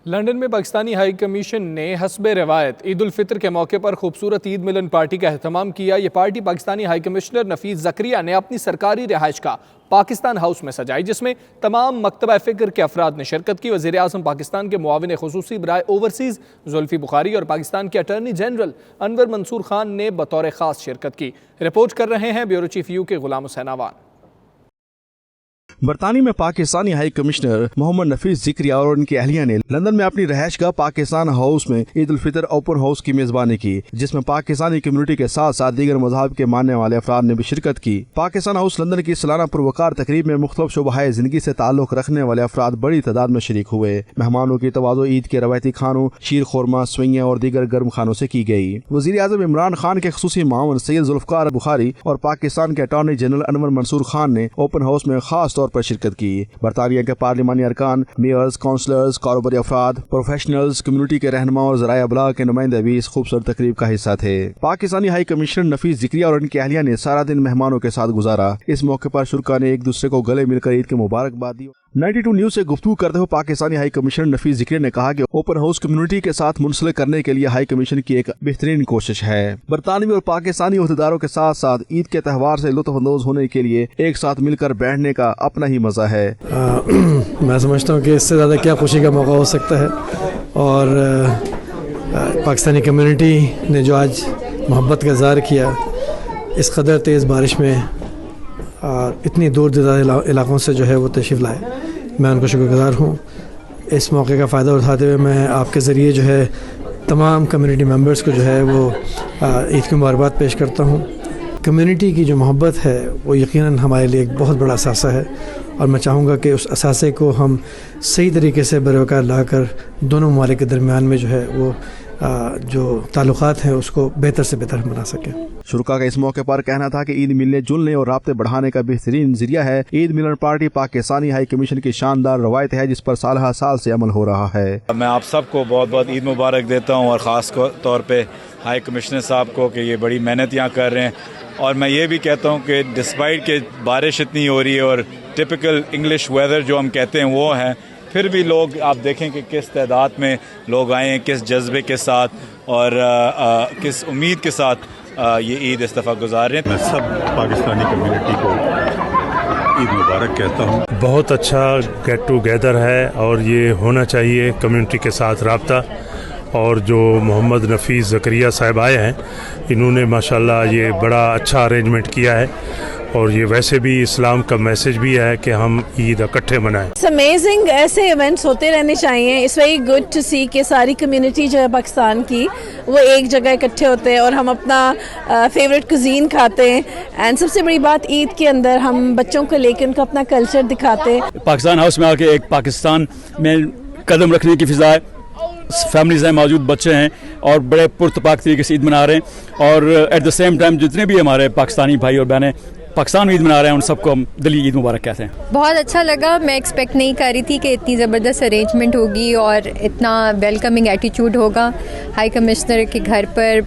London میں Pakistani high commission نے حسب روایت عید الفطر کے موقع پر خوبصورت عید ملن پارٹی کا اہتمام کیا۔ یہ پارٹی پاکستانی ہائی کمشنر نفیس زکریا نے اپنی سرکاری رہائش گاہ پاکستان ہاؤس میں سجائی، جس میں تمام مکتبہ فکر کے افراد نے شرکت کی۔ وزیر اعظم پاکستان کے معاون خصوصی برائے اوورسیز زلفی بخاری اور پاکستان کے اٹارنی جنرل انور منصور خان نے بطور خاص شرکت کی۔ رپورٹ کر رہے ہیں بیورو چیف یو کے غلام حسین آوان۔ برطانیہ میں پاکستانی ہائی کمشنر محمد نفیس زکریا اور ان کی اہلیہ نے لندن میں اپنی رہائش گاہ پاکستان ہاؤس میں عید الفطر اوپن ہاؤس کی میزبانی کی، جس میں پاکستانی کمیونٹی کے ساتھ ساتھ دیگر مذاہب کے ماننے والے افراد نے بھی شرکت کی۔ پاکستان ہاؤس لندن کی سالانہ پروقار تقریب میں مختلف شعبۂ زندگی سے تعلق رکھنے والے افراد بڑی تعداد میں شریک ہوئے۔ مہمانوں کی توازو عید کے روایتی کھانوں، شیر خورما، سوئیاں اور دیگر گرم کھانوں سے کی گئی۔ وزیر اعظم عمران خان کے خصوصی معاون سید ذوالفقار بخاری اور پاکستان کے اٹارنی جنرل انور منصور خان نے اوپن ہاؤس میں خاص طور پر شرکت کی۔ برطانیہ کے پارلیمانی ارکان، میئرز، کونسلرز، کاروباری افراد، پروفیشنلز، کمیونٹی کے رہنما اور ذرائع ابلاغ کے نمائندے بھی اس خوبصورت تقریب کا حصہ تھے۔ پاکستانی ہائی کمشنر نفیس زکریا اور ان کی اہلیہ نے سارا دن مہمانوں کے ساتھ گزارا۔ اس موقع پر شرکاء نے ایک دوسرے کو گلے مل کر عید کی مبارکباد دی۔ 92 نیوز سے گفتگو کرتے ہوئے پاکستانی ہائی کمشنر نفیس زکریا نے کہا کہ اوپن ہاؤس کمیونٹی کے ساتھ منسلک کرنے کے لیے ہائی کمیشن کی ایک بہترین کوشش ہے۔ برطانوی اور پاکستانی عہدیداروں کے ساتھ ساتھ عید کے تہوار سے لطف اندوز ہونے کے لیے ایک ساتھ مل کر بیٹھنے کا اپنا ہی مزہ ہے۔ میں سمجھتا ہوں کہ اس سے زیادہ کیا خوشی کا موقع ہو سکتا ہے، اور پاکستانی کمیونٹی نے جو آج محبت کا اظہار کیا اس قدر تیز بارش میں اور اتنی دور دراز علاقوں سے جو ہے وہ تشریف لائے، میں ان کو شکر گزار ہوں۔ اس موقع کا فائدہ اٹھاتے ہوئے میں آپ کے ذریعے جو ہے تمام کمیونٹی ممبرز کو جو ہے وہ عید کی مبارکباد پیش کرتا ہوں۔ کمیونٹی کی جو محبت ہے وہ یقیناً ہمارے لیے ایک بہت بڑا اثاثہ ہے، اور میں چاہوں گا کہ اس اثاثے کو ہم صحیح طریقے سے بروقار لا کر دونوں ممالک کے درمیان میں جو ہے وہ جو تعلقات ہیں اس کو بہتر سے بہتر بنا سکیں۔ شرکاء کا اس موقع پر کہنا تھا کہ عید ملنے جلنے اور رابطے بڑھانے کا بہترین ذریعہ ہے۔ عید ملن پارٹی پاکستانی ہائی کمیشن کی شاندار روایت ہے جس پر سالہ سال سے عمل ہو رہا ہے۔ میں آپ سب کو بہت بہت عید مبارک دیتا ہوں، اور خاص طور پہ ہائی کمشنر صاحب کو کہ یہ بڑی محنت یہاں کر رہے ہیں، اور میں یہ بھی کہتا ہوں کہ ڈسپائٹ کہ بارش اتنی ہو رہی ہے اور ٹپیکل انگلش ویدر جو ہم کہتے ہیں وہ ہیں، پھر بھی لوگ آپ دیکھیں کہ کس تعداد میں لوگ آئے ہیں، کس جذبے کے ساتھ اور کس امید کے ساتھ یہ عید اس دفعہ گزار رہے ہیں۔ میں سب پاکستانی کمیونٹی کو عید مبارک کہتا ہوں۔ بہت اچھا گیٹ ٹوگیدر ہے اور یہ ہونا چاہیے کمیونٹی کے ساتھ رابطہ، اور جو محمد نفیس زکریا صاحب آئے ہیں انہوں نے ماشاءاللہ یہ بڑا اچھا ارینجمنٹ کیا ہے، اور یہ ویسے بھی اسلام کا میسج بھی ہے کہ ہم عید اکٹھے منائیں۔ It's amazing، ایسے ایونٹس ہوتے رہنے چاہیے۔ It's very good to see کہ ساری کمیونٹی جو ہے پاکستان کی وہ ایک جگہ اکٹھے ہوتے ہیں اور ہم اپنا فیوریٹ کوزین کھاتے ہیں، اینڈ سب سے بڑی بات عید کے اندر ہم بچوں کو لے کے ان کو اپنا کلچر دکھاتے ہیں۔ پاکستان ہاؤس میں آ کے ایک پاکستان میں قدم رکھنے کی فضا ہے، فیملیز ہیں موجود، بچے ہیں، اور بڑے پرتپاک طریقے سے عید منا رہے ہیں، اور ایٹ دا سیم ٹائم جتنے بھی ہمارے پاکستانی بھائی اور بہنیں پاکستان میں عید منا رہے ہیں ان سب کو ہم دلی عید مبارک کہتے ہیں۔ بہت اچھا لگا، میں ایکسپیکٹ نہیں کر رہی تھی کہ اتنی زبردست ارینجمنٹ ہوگی اور اتنا ویلکمنگ ایٹیٹیوڈ ہوگا۔ ہائی کمشنر کے گھر پر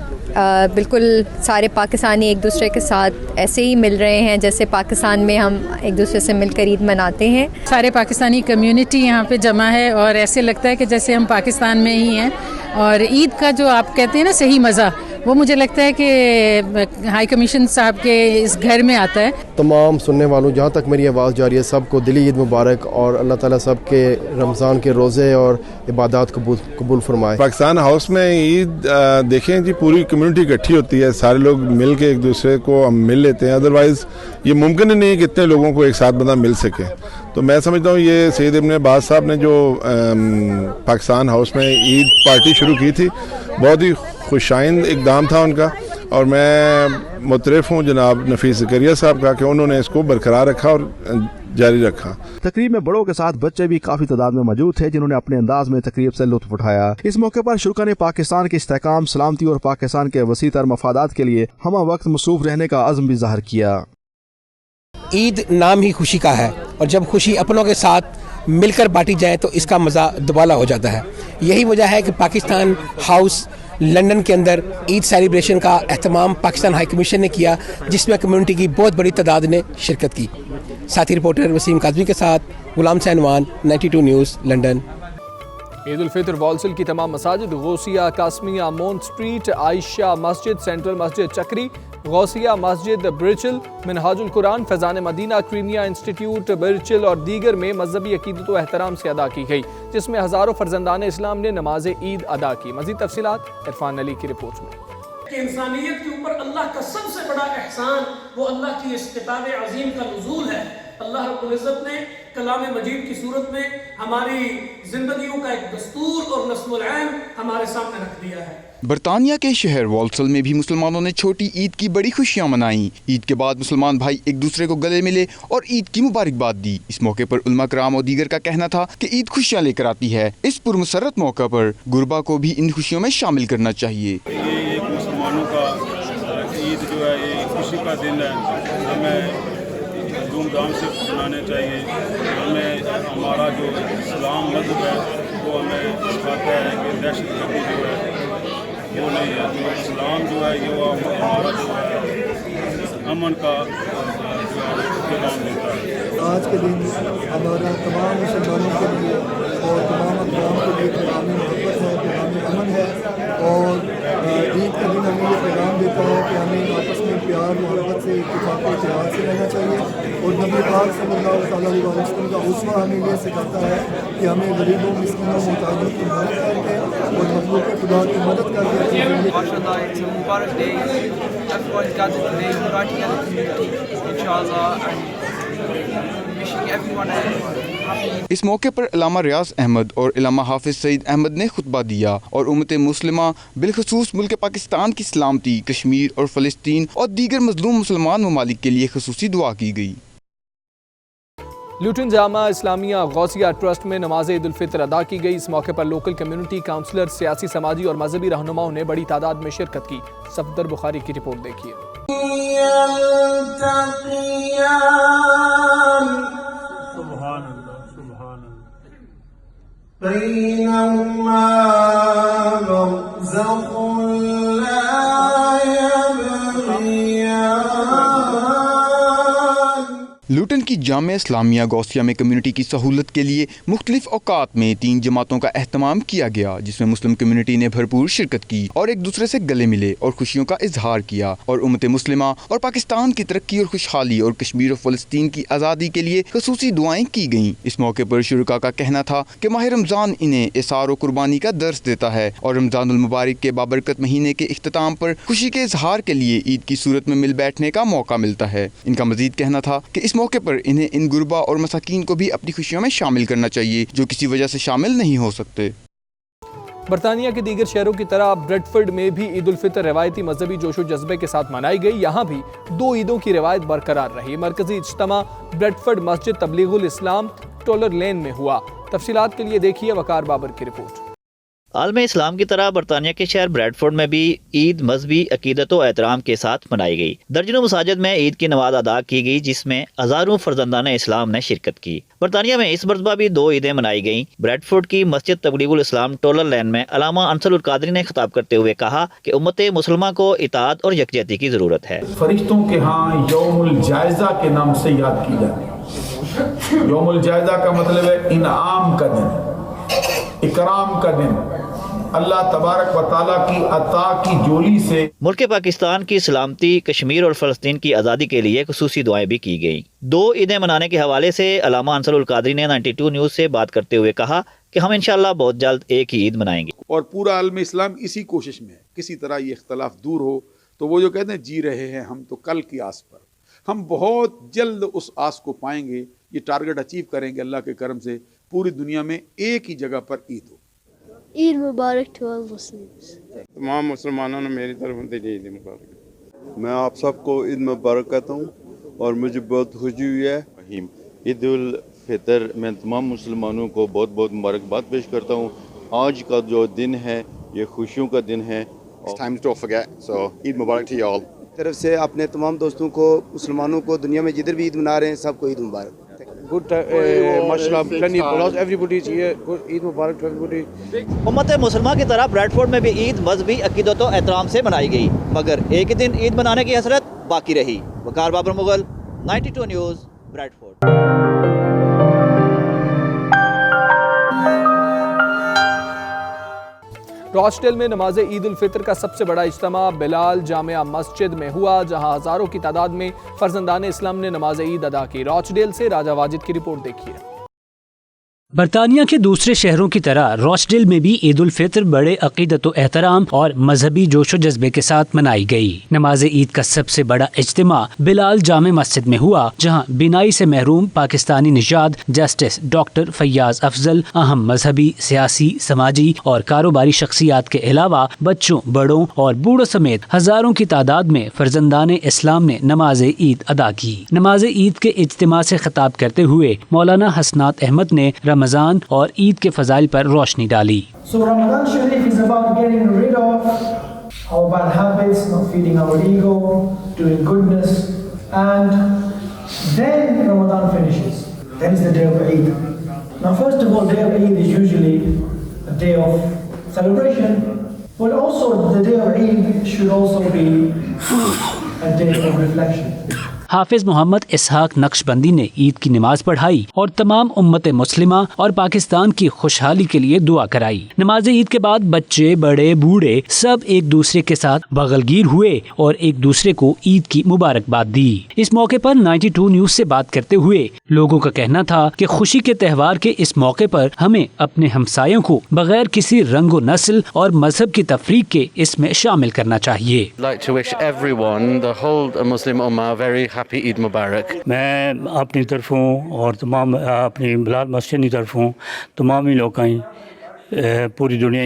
بالکل سارے پاکستانی ایک دوسرے کے ساتھ ایسے ہی مل رہے ہیں جیسے پاکستان میں ہم ایک دوسرے سے مل کر عید مناتے ہیں۔ سارے پاکستانی کمیونٹی یہاں پہ جمع ہے اور ایسے لگتا ہے کہ جیسے ہم پاکستان میں ہی ہیں، اور عید کا جو آپ کہتے ہیں نا صحیح مزہ، وہ مجھے لگتا ہے کہ ہائی کمیشن صاحب کے اس گھر میں آتا ہے۔ تمام سننے والوں جہاں تک میری آواز جاری ہے سب کو دلی عید مبارک، اور اللہ تعالیٰ سب کے رمضان کے روزے اور عبادات قبول فرمائے۔ پاکستان ہاؤس میں عید دیکھیں جی پوری کمیونٹی اکٹھی ہوتی ہے، سارے لوگ مل کے ایک دوسرے کو ہم مل لیتے ہیں، ادروائز یہ ممکن ہی نہیں کہ اتنے لوگوں کو ایک ساتھ بندہ مل سکے۔ تو میں سمجھتا ہوں یہ سید ابن عباس صاحب نے جو پاکستان ہاؤس میں عید پارٹی شروع کی تھی بہت ہی خوش آئند اقدام تھا ان کا، اور میں مترف ہوں جناب نفیس زکریا صاحب کا کہ انہوں نے اس کو برقرار رکھا اور جاری رکھا۔ تقریب میں بڑوں کے ساتھ بچے بھی کافی تعداد میں موجود تھے جنہوں نے اپنے انداز میں تقریب سے لطف اٹھایا۔ اس موقع پر شرکاء نے پاکستان کے استحکام، سلامتی اور پاکستان کے وسیع تر مفادات کے لیے ہمہ وقت مصروف رہنے کا عزم بھی ظاہر کیا۔ عید نام ہی خوشی کا ہے، اور جب خوشی اپنوں کے ساتھ مل کر بانٹی جائے تو اس کا مزہ دوبالا ہو جاتا ہے۔ یہی وجہ ہے کہ پاکستان ہاؤس لندن کے اندر عید سیلیبریشن کا اہتمام پاکستان ہائی کمیشن نے کیا، جس میں کمیونٹی کی بہت بڑی تعداد نے شرکت کی۔ ساتھی رپورٹر وسیم کاظمی کے ساتھ غلام حسین آوان، 92 نیوز، لندن۔ عید الفطر والسل کی تمام مساجد غوثیہ، قاسمیہ، مون سٹریٹ، عائشہ مسجد، سینٹرل مسجد چکری، غوثیہ مسجد برچل، منہاج القرآن، فیضان مدینہ، کریمیا انسٹیٹیوٹ برچل اور دیگر میں مذہبی عقیدت و احترام سے ادا کی گئی، جس میں ہزاروں فرزندان اسلام نے نماز عید ادا کی۔ مزید تفصیلات عرفان علی کی رپورٹ میں۔ کہ انسانیت کے اوپر اللہ کا سب سے بڑا احسان وہ اللہ کی اس کتاب عظیم کا نزول ہے۔ اللہ رب العزت نے کلام مجید کی صورت میں ہماری زندگیوں کا ایک دستور اور نسل العین ہمارے سامنے رکھ دیا ہے۔ برطانیہ کے شہر والسل میں بھی مسلمانوں نے چھوٹی عید کی بڑی خوشیاں منائیں۔ عید کے بعد مسلمان بھائی ایک دوسرے کو گلے ملے اور عید کی مبارکباد دی۔ اس موقع پر علماء کرام اور دیگر کا کہنا تھا کہ عید خوشیاں لے کر آتی ہے۔ اس پرمسرت موقع پر غربا کو بھی ان خوشیوں میں شامل کرنا چاہیے۔ یہ مسلمانوں کا عید جو ہے یہ خوشی کا دن ہے، ہمیں دھوم دھام سے منانے چاہیے۔ ہمیں ہمارا جو اسلام مذہب ہے وہ ہمیں سکھاتا ہے کہ دہشت گردی جو ہے وہ نہیں ہے، جو اسلام جو ہے یہ ہمارا جو ہے امن کا پیغام دیتا ہے۔ آج کے دن ہمارا تمام مسلمانوں کے لیے اور تمام اقوام کے لیے پیغام محبت ہے، پیغام امن ہے، اور عید کا دن ہمیں یہ پیغام دیتا ہے کہ ہمیں آپس میں پیار محبت سے اتفاق و اتحاد سے رہنا چاہیے، اور نبی پاک صلی اللہ تعالیٰ علیہ وسلم کا اسوہ ہمیں یہ سکھاتا ہے کہ ہمیں غریبوں مسکینوں محتاجوں کی مدد کر کے اور مخلوق خدا کی مدد کر اس موقع پر علامہ ریاض احمد اور علامہ حافظ سعید احمد نے خطبہ دیا اور امت مسلمہ بالخصوص ملک پاکستان کی سلامتی، کشمیر اور فلسطین اور دیگر مظلوم مسلمان ممالک کے لیے خصوصی دعا کی گئی۔ لیوٹن جامعہ اسلامیہ غوثیہ ٹرسٹ میں نماز عید الفطر ادا کی گئی۔ اس موقع پر لوکل کمیونٹی کاؤنسلر، سیاسی، سماجی اور مذہبی رہنماؤں نے بڑی تعداد میں شرکت کی۔ صفدر بخاری کی رپورٹ دیکھیے۔ سبحان اللہ، سبحان لوٹن کی جامعہ اسلامیہ غوثیہ میں کمیونٹی کی سہولت کے لیے مختلف اوقات میں 3 جماعتوں کا اہتمام کیا گیا، جس میں مسلم کمیونٹی نے بھرپور شرکت کی اور ایک دوسرے سے گلے ملے اور خوشیوں کا اظہار کیا، اور امت مسلمہ اور پاکستان کی ترقی اور خوشحالی اور کشمیر اور فلسطین کی آزادی کے لیے خصوصی دعائیں کی گئیں۔ اس موقع پر شرکاء کا کہنا تھا کہ ماہ رمضان انہیں اثار و قربانی کا درس دیتا ہے، اور رمضان المبارک کے بابرکت مہینے کے اختتام پر خوشی کے اظہار کے لیے عید کی صورت میں مل بیٹھنے کا موقع ملتا ہے۔ ان کا مزید کہنا تھا کہ اس موقع پر انہیں ان غربا اور مساکین کو بھی اپنی خوشیوں میں شامل کرنا چاہیے جو کسی وجہ سے شامل نہیں ہو سکتے۔ برطانیہ کے دیگر شہروں کی طرح بریڈ فورڈ میں بھی عید الفطر روایتی مذہبی جوش و جذبے کے ساتھ منائی گئی۔ یہاں بھی 2 عیدوں کی روایت برقرار رہی۔ مرکزی اجتماع بریڈ فورڈ مسجد تبلیغ الاسلام ٹولر لین میں ہوا۔ تفصیلات کے لیے دیکھیے وقار بابر کی رپورٹ۔ عالم اسلام کی طرح برطانیہ کے شہر بریڈ فورڈ میں بھی عید مذہبی عقیدت و احترام کے ساتھ منائی گئی۔ درجنوں مساجد میں عید کی نماز ادا کی گئی، جس میں ہزاروں فرزندان اسلام نے شرکت کی۔ برطانیہ میں اس مرتبہ بھی 2 عیدیں منائی گئیں۔ بریڈ فورڈ کی مسجد تبلیغ الاسلام ٹولر لین میں علامہ انصر القادری نے خطاب کرتے ہوئے کہا کہ امت مسلمہ کو اطاعت اور یکجہتی کی ضرورت ہے۔ فرشتوں کے ہاں یوم الجائزہ کے نام سے یاد کی جاتی ہے۔ یوم الجائزہ کا مطلب ہے انعام کا دن، اکرام کا دن، اللہ تبارک و تعالیٰ کی عطا کی جولی سے ملک پاکستان کی سلامتی، کشمیر اور فلسطین کی آزادی کے لیے خصوصی دعائیں بھی کی گئیں۔ 2 عیدیں منانے کے حوالے سے علامہ انصر القادری نے 92 نیوز سے بات کرتے ہوئے کہا کہ ہم انشاءاللہ بہت جلد ایک ہی عید منائیں گے، اور پورا عالم اسلام اسی کوشش میں ہے کسی طرح یہ اختلاف دور ہو۔ تو وہ جو کہتے ہیں جی رہے ہیں ہم تو کل کی آس پر، ہم بہت جلد اس آس کو پائیں گے، یہ ٹارگٹ اچیو کریں گے اللہ کے کرم سے، پوری دنیا میں ایک ہی جگہ پر عید ہو۔ عید مبارک ٹو آل مسلمز۔ تمام مسلمانوں نے میری طرف سے عید مبارک۔ میں آپ سب کو عید مبارک کہتا ہوں اور مجھے بہت خوشی ہوئی ہے۔ عید الفطر میں تمام مسلمانوں کو بہت بہت مبارکباد پیش کرتا ہوں۔ آج کا جو دن ہے یہ خوشیوں کا دن ہے۔ عید مبارک ٹو آل۔ طرف سے اپنے تمام دوستوں کو، مسلمانوں کو دنیا میں جدھر بھی عید منا رہے ہیں سب کو عید مبارک۔ امت مسلمہ کی طرح بریڈ فورڈ میں بھی عید مذہبی عقیدت و احترام سے منائی گئی، مگر ایک ہی دن عید منانے کی حسرت باقی رہی۔ Waqar Babar Mughal, 92 news, Bradford. راسٹل میں نماز عید الفطر کا سب سے بڑا اجتماع بلال جامعہ مسجد میں ہوا، جہاں ہزاروں کی تعداد میں فرزندان اسلام نے نماز عید ادا کی۔ راسٹل سے راجہ واجد کی رپورٹ دیکھیے۔ برطانیہ کے دوسرے شہروں کی طرح راسٹل میں بھی عید الفطر بڑے عقیدت و احترام اور مذہبی جوش و جذبے کے ساتھ منائی گئی۔ نماز عید کا سب سے بڑا اجتماع بلال جامع مسجد میں ہوا، جہاں بینائی سے محروم پاکستانی نژاد جسٹس ڈاکٹر فیاض افضل اہم مذہبی، سیاسی، سماجی اور کاروباری شخصیات کے علاوہ بچوں، بڑوں اور بوڑھوں سمیت ہزاروں کی تعداد میں فرزندان اسلام نے نماز عید ادا کی۔ نماز عید کے اجتماع سے خطاب کرتے ہوئے مولانا حسنات احمد نے رمضان اور عید کے فضائل پر روشنی ڈالی۔ So Ramadan Sharif is about getting rid of our bad habits, not feeding our ego, doing goodness, and then Ramadan finishes. Then is the day of Eid. Now first of all, day of Eid is usually a day of celebration, but also the day of Eid should also be a day of reflection. حافظ محمد اسحاق نقشبندی نے عید کی نماز پڑھائی اور تمام امت مسلمہ اور پاکستان کی خوشحالی کے لیے دعا کرائی۔ نماز عید کے بعد بچے، بڑے، بوڑھے سب ایک دوسرے کے ساتھ بغل گیر ہوئے اور ایک دوسرے کو عید کی مبارکباد دی۔ اس موقع پر 92 نیوز سے بات کرتے ہوئے لوگوں کا کہنا تھا کہ خوشی کے تہوار کے اس موقع پر ہمیں اپنے ہمسایوں کو بغیر کسی رنگ و نسل اور مذہب کی تفریق کے اس میں شامل کرنا چاہیے۔ عید مبارک۔ میں اپنی طرفوں اور تمام اپنی بلال مسجد کی طرفوں تمام ہی لوگوں پوری دنیا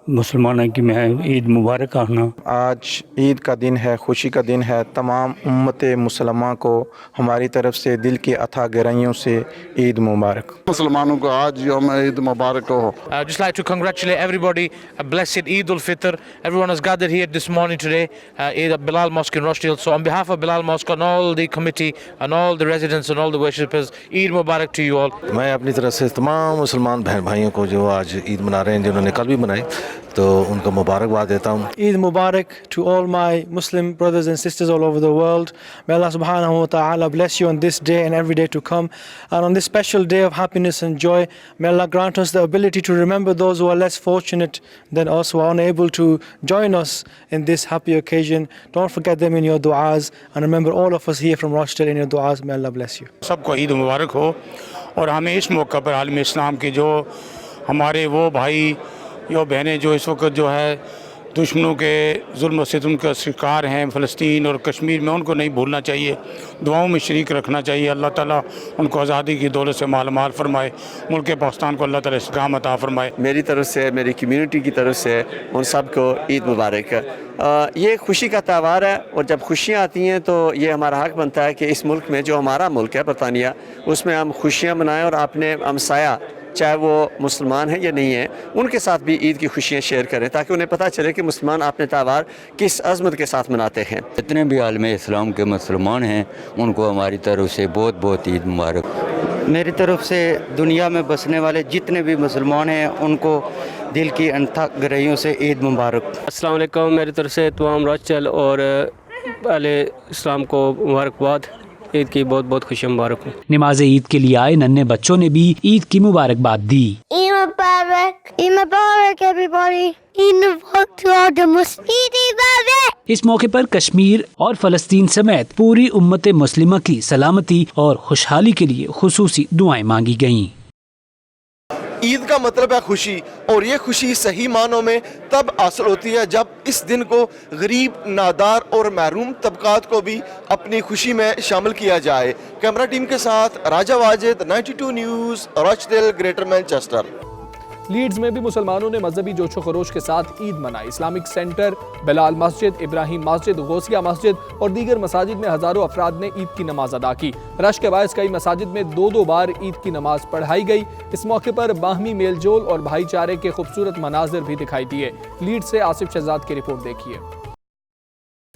مسلمانوں کی میں عید مبارک کہنا۔ آج عید کا دن ہے، خوشی کا دن ہے، تمام امت مسلمہ کو ہماری طرف سے دل کی اتھا گہرائیوں سے عید مبارک۔ مسلمانوں کو آج یوم عید مبارک ہو۔ I'd just like to congratulate everybody, a blessed Eid al-Fitr. Everyone has gathered here this morning today, Eid at Bilal Mosque in Rochdale. So on behalf of Bilal Mosque and all the committee and all the residents and all the worshippers, Eid Mubarak to you all. میں اپنی طرف سے تمام مسلمان بہن بھائیوں کو جو آج عید منا رہے ہیں، جنہوں نے کل بھی منائی، تو ان کو مبارکباد دیتا ہوں۔ Eid Mubarak to all my Muslim brothers and sisters all over the world. May Allah subhanahu wa ta'ala bless you on this day and every day to come. And on this special day of happiness and joy, may Allah grant us the ability to remember those who are less fortunate than us, who are unable to join us in this happy occasion. Don't forget them in your du'as, and remember all of us here from Rochdale in your du'as. May Allah bless you. سب کو عید مبارک ہو، اور ہمیں اس موقع پر عالم اسلام کے جو ہمارے وہ بھائی یا بہنیں جو اس وقت جو ہے دشمنوں کے ظلم و ستم کا شکار ہیں فلسطین اور کشمیر میں، ان کو نہیں بھولنا چاہیے، دعاؤں میں شریک رکھنا چاہیے۔ اللہ تعالیٰ ان کو آزادی کی دولت سے مال مال فرمائے، ملک پاکستان کو اللہ تعالیٰ استقامت عطا فرمائے۔ میری طرف سے، میری کمیونٹی کی طرف سے ان سب کو عید مبارک۔ یہ خوشی کا تہوار ہے، اور جب خوشیاں آتی ہیں تو یہ ہمارا حق بنتا ہے کہ اس ملک میں جو ہمارا ملک ہے برطانیہ، اس میں ہم خوشیاں منائیں اور اپنے ہمسایہ چاہے وہ مسلمان ہیں یا نہیں ہیں ان کے ساتھ بھی عید کی خوشیاں شیئر کریں، تاکہ انہیں پتہ چلے کہ مسلمان اپنے تہوار کس عظمت کے ساتھ مناتے ہیں۔ جتنے بھی عالم اسلام کے مسلمان ہیں ان کو ہماری طرف سے بہت بہت عید مبارک۔ میری طرف سے دنیا میں بسنے والے جتنے بھی مسلمان ہیں ان کو دل کی انتھک گہرائیوں سے عید مبارک۔ السلام علیکم، میری طرف سے تمام راجچل اور اہل اسلام کو مبارکباد، عید کی بہت بہت خوشی مبارک ہوں۔ نماز عید کے لیے آئے ننھے بچوں نے بھی عید کی مبارکباد دی۔ عید مبارک، عید مبارک ایوری عید مبارک to all the Muslims, Eid مبارک۔ اس موقع پر کشمیر اور فلسطین سمیت پوری امت مسلمہ کی سلامتی اور خوشحالی کے لیے خصوصی دعائیں مانگی گئیں۔ عید کا مطلب ہے خوشی، اور یہ خوشی صحیح معنوں میں تب حاصل ہوتی ہے جب اس دن کو غریب، نادار اور محروم طبقات کو بھی اپنی خوشی میں شامل کیا جائے۔ کیمرہ ٹیم کے ساتھ Raja Wajid, 92 news, Rochdale, Greater Manchester. Leeds میں بھی مسلمانوں نے مذہبی جوش و خروش کے ساتھ عید منائی۔ اسلامک سینٹر، بلال مسجد، ابراہیم مسجد، غوثیہ مسجد اور دیگر مساجد میں ہزاروں افراد نے عید کی نماز ادا کی۔ رش کے باعث کئی مساجد میں دو بار عید کی نماز پڑھائی گئی۔ اس موقع پر باہمی میل جول اور بھائی چارے کے خوبصورت مناظر بھی دکھائی دیے۔ لیڈ سے آصف شہزاد کی رپورٹ دیکھیے۔